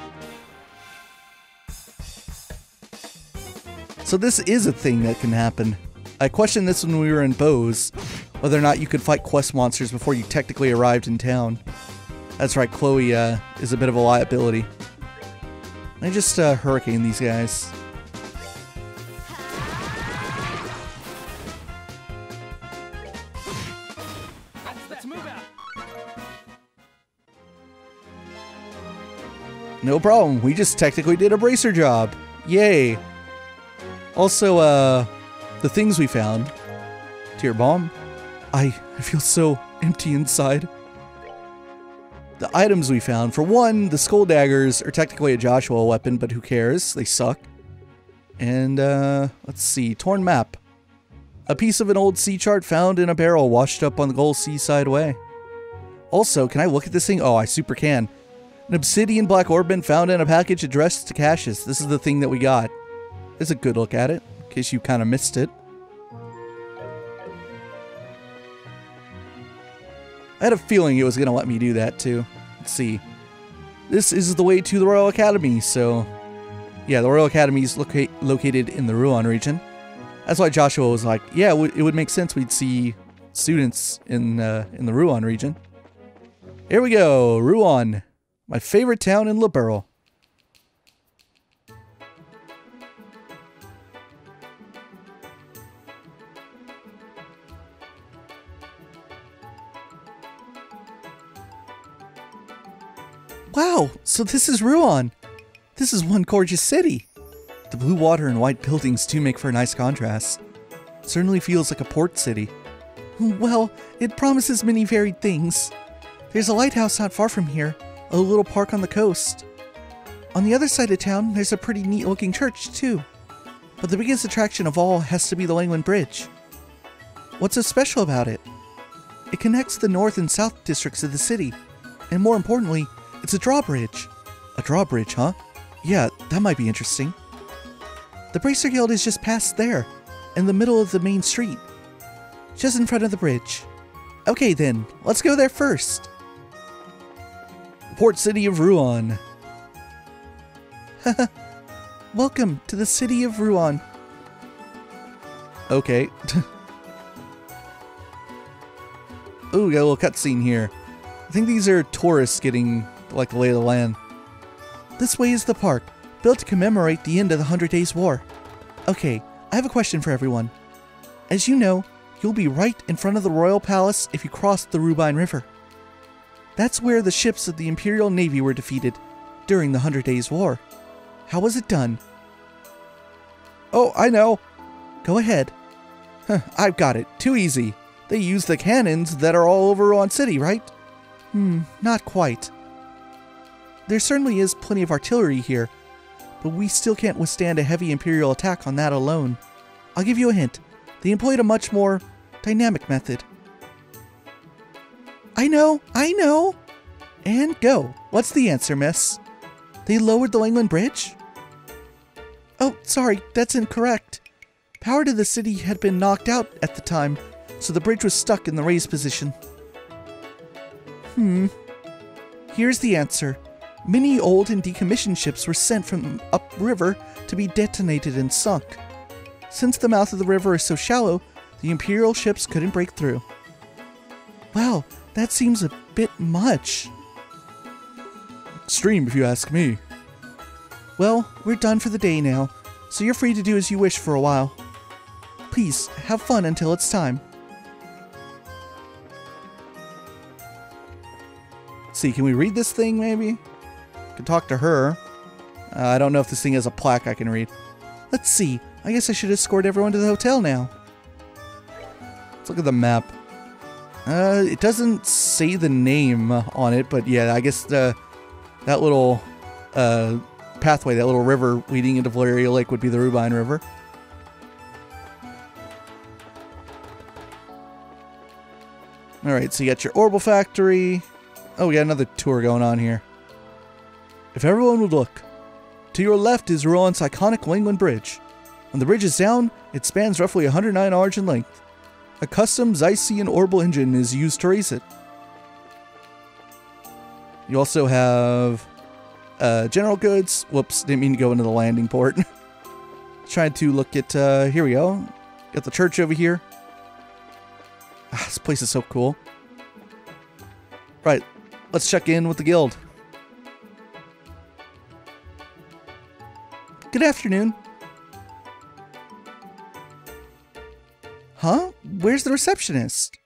So this is a thing that can happen. I questioned this when we were in Bose, whether or not you could fight quest monsters before you technically arrived in town. That's right, Chloe is a bit of a liability. I just hurricane these guys. No problem. We just technically did a bracer job. Yay. Also, the things we found. Tear bomb. I feel so empty inside. The items we found. For one, the skull daggers are technically a Joshua weapon, but who cares? They suck. And, let's see. Torn map. A piece of an old sea chart found in a barrel washed up on the Gull Seaside Way. Also, can I look at this thing? Oh, I super can. An obsidian black Orbment found in a package addressed to Cassius. This is the thing that we got. There's a good look at it, in case you kind of missed it. I had a feeling it was going to let me do that, too. Let's see. This is the way to the Royal Academy, so... yeah, the Royal Academy is located in the Rouen region. That's why Joshua was like, yeah, it would make sense we'd see students in the Rouen region. Here we go, Rouen. My favorite town in Liberl. Wow, so this is Rouen. This is one gorgeous city. The blue water and white buildings do make for a nice contrast. It certainly feels like a port city. Well, it promises many varied things. There's a lighthouse not far from here, a little park on the coast. On the other side of town, there's a pretty neat looking church too. But the biggest attraction of all has to be the Lenglen Bridge. What's so special about it? It connects the north and south districts of the city. And more importantly, it's a drawbridge. A drawbridge, huh? Yeah, that might be interesting. The Bracer Guild is just past there, in the middle of the main street. Just in front of the bridge. Okay then, let's go there first. Port City of Rouen. Welcome to the city of Rouen. Okay. Ooh, got a little cutscene here. I think these are tourists getting, like, the lay of the land. This way is the park, built to commemorate the end of the 100 Days War. Okay, I have a question for everyone. As you know, you'll be right in front of the Royal Palace if you cross the Rouen River. That's where the ships of the Imperial Navy were defeated during the 100 Days War. How was it done? Oh, I know. Go ahead. I've got it. Too easy. They used the cannons that are all over Rouen City, right? Not quite. There certainly is plenty of artillery here, but we still can't withstand a heavy Imperial attack on that alone. I'll give you a hint. They employed a much more dynamic method. I know! And go. What's the answer, miss? They lowered the Lenglen Bridge? Oh, sorry, that's incorrect. Power to the city had been knocked out at the time, so the bridge was stuck in the raised position. Here's the answer. Many old and decommissioned ships were sent from upriver to be detonated and sunk. Since the mouth of the river is so shallow, the Imperial ships couldn't break through. Wow, that seems a bit much. Extreme, if you ask me. Well, we're done for the day now, so you're free to do as you wish for a while. Please, have fun until it's time. Let's see, can we read this thing, maybe? Can talk to her. I don't know if this thing has a plaque I can read. Let's see. I guess I should escort everyone to the hotel now. Let's look at the map. It doesn't say the name on it, but yeah, I guess that little pathway, that little river leading into Valeria Lake would be the Rouen River. Alright, so you got your Orbal Factory. Oh, we got another tour going on here. If everyone would look. To your left is Rouen's iconic Lenglen Bridge. When the bridge is down, it spans roughly 109 arch in length. A custom Zeisian Orbal engine is used to raise it. You also have general goods. Whoops, didn't mean to go into the landing port. Trying to look at, here we go. Got the church over here. Ah, this place is so cool. Right, let's check in with the guild. Good afternoon. Huh? Where's the receptionist?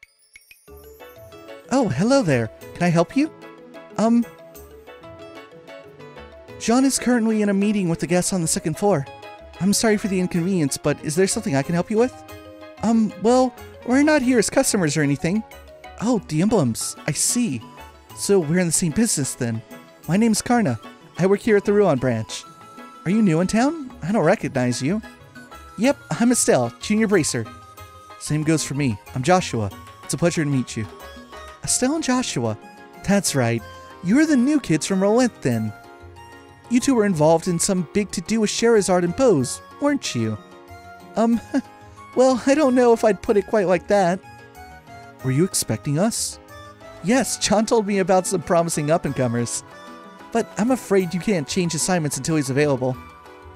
Oh, hello there. Can I help you? Jean is currently in a meeting with the guests on the second floor. I'm sorry for the inconvenience, but is there something I can help you with? Well, we're not here as customers or anything. Oh, the emblems. I see. So we're in the same business then. My name's Karna. I work here at the Rouen branch. Are you new in town? I don't recognize you. Yep, I'm Estelle, junior bracer. Same goes for me. I'm Joshua. It's a pleasure to meet you. Estelle and Joshua. That's right. You're the new kids from Rouen then. You two were involved in some big to-do with Scheherazade and Bose, weren't you? Well, I don't know if I'd put it quite like that. Were you expecting us? Yes, John told me about some promising up-and-comers. But I'm afraid you can't change assignments until he's available.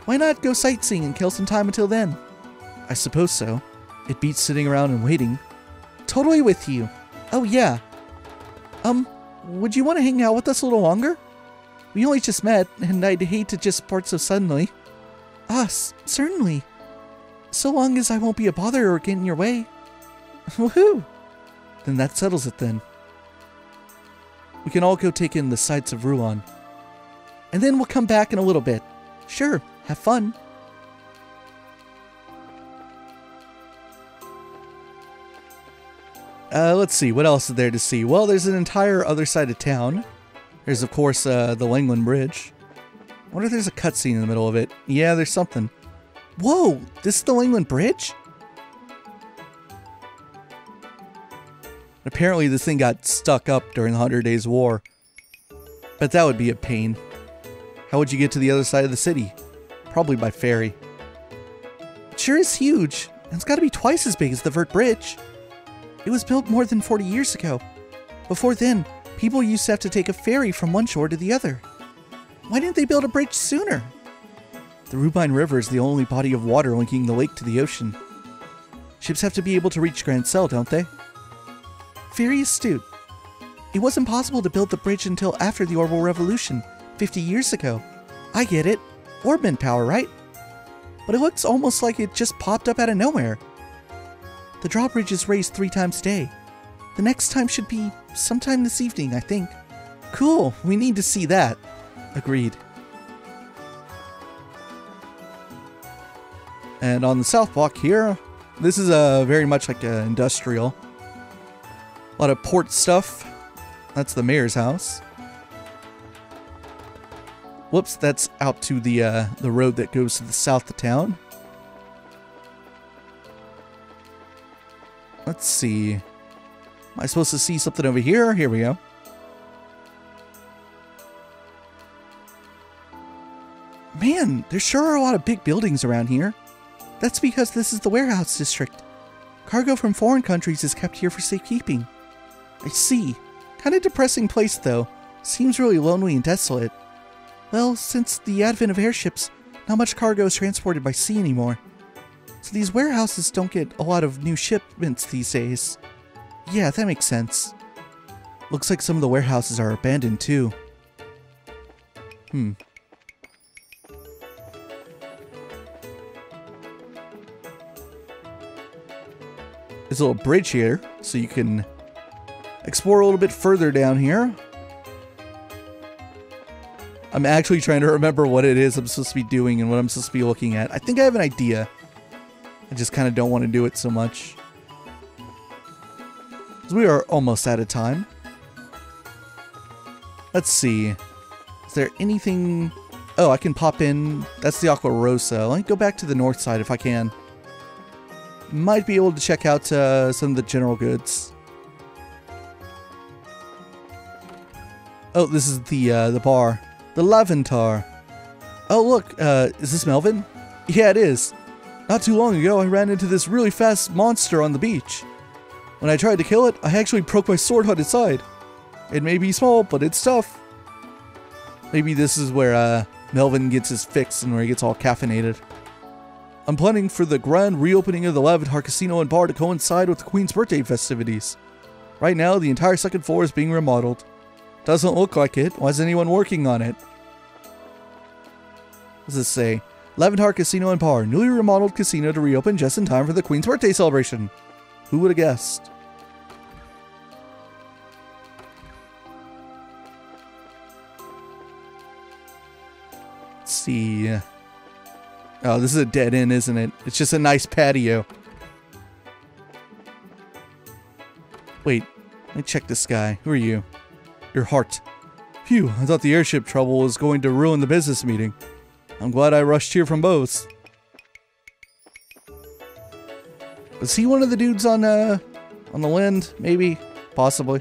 Why not go sightseeing and kill some time until then? I suppose so. It beats sitting around and waiting. Totally with you. Oh yeah. Would you want to hang out with us a little longer? We only just met, and I'd hate to just part so suddenly. Certainly. So long as I won't be a bother or get in your way. Woohoo! Then that settles it then. We can all go take in the sights of Rouen. And then we'll come back in a little bit. Sure, have fun. Let's see, what else is there to see? Well, there's an entire other side of town. There's, of course, the Lenglen Bridge. I wonder if there's a cutscene in the middle of it. Yeah, there's something. Whoa! This is the Lenglen Bridge? Apparently this thing got stuck up during the 100 Days War. But that would be a pain. How would you get to the other side of the city? Probably by ferry. It sure is huge. And it's got to be twice as big as the Vert Bridge. It was built more than 40 years ago. Before then, people used to have to take a ferry from one shore to the other. Why didn't they build a bridge sooner? The Rouen River is the only body of water linking the lake to the ocean. Ships have to be able to reach Grand Cell, don't they? Very astute. It wasn't possible to build the bridge until after the Orbal Revolution, 50 years ago. I get it. Orbment power, right? But it looks almost like it just popped up out of nowhere. The drawbridge is raised 3 times a day. The next time should be sometime this evening, I think. Cool, we need to see that. Agreed. And on the south block here, this is very much like an industrial. A lot of port stuff. That's the mayor's house. Whoops, that's out to the road that goes to the south of town. Let's see. Am I supposed to see something over here? Here we go. Man, there sure are a lot of big buildings around here. That's because this is the warehouse district. Cargo from foreign countries is kept here for safekeeping. I see. Kind of depressing place though. Seems really lonely and desolate. Well, since the advent of airships, not much cargo is transported by sea anymore. So these warehouses don't get a lot of new shipments these days. Yeah, that makes sense. Looks like some of the warehouses are abandoned too. There's a little bridge here, so you can explore a little bit further down here. I'm actually trying to remember what it is I'm supposed to be doing and what I'm supposed to be looking at. I think I have an idea. I just kind of don't want to do it so much. Because we are almost out of time. Let's see. Is there anything... Oh, I can pop in. That's the Aqua Rosa. Let me go back to the north side if I can. Might be able to check out some of the general goods. Oh, this is the bar. The Laventar. Oh, look. Is this Melvin? Yeah, it is. Not too long ago, I ran into this really fast monster on the beach. When I tried to kill it, I actually broke my sword on its side. It may be small, but it's tough. Maybe this is where Melvin gets his fix and where he gets all caffeinated. I'm planning for the grand reopening of the Laventar Casino and Bar to coincide with the Queen's birthday festivities. Right now, the entire second floor is being remodeled. Doesn't look like it. Why is anyone working on it? What does this say? Laventar Casino and Bar, newly remodeled casino to reopen just in time for the Queen's birthday celebration. Who would have guessed? see. Oh, this is a dead end, isn't it? It's just a nice patio. Wait, let me check this guy. Who are you? Your heart. Phew, I thought the airship trouble was going to ruin the business meeting. I'm glad I rushed here from both. Was he one of the dudes on the land? Maybe? Possibly.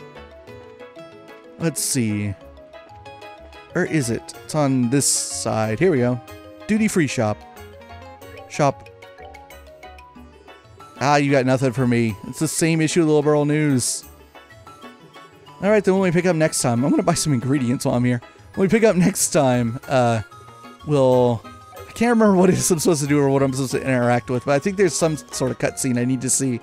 Let's see. Where is it? It's on this side. Here we go. Duty-free shop. Shop. Ah, you got nothing for me. It's the same issue of the Liberl News. Alright, then when we pick up next time, I'm going to buy some ingredients while I'm here. When we pick up next time, I can't remember what it is I'm supposed to do or what I'm supposed to interact with, but I think there's some sort of cutscene I need to see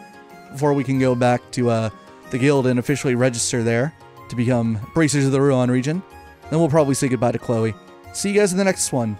before we can go back to the guild and officially register there to become bracers of the Rouen region. Then we'll probably say goodbye to Chloe. See you guys in the next one.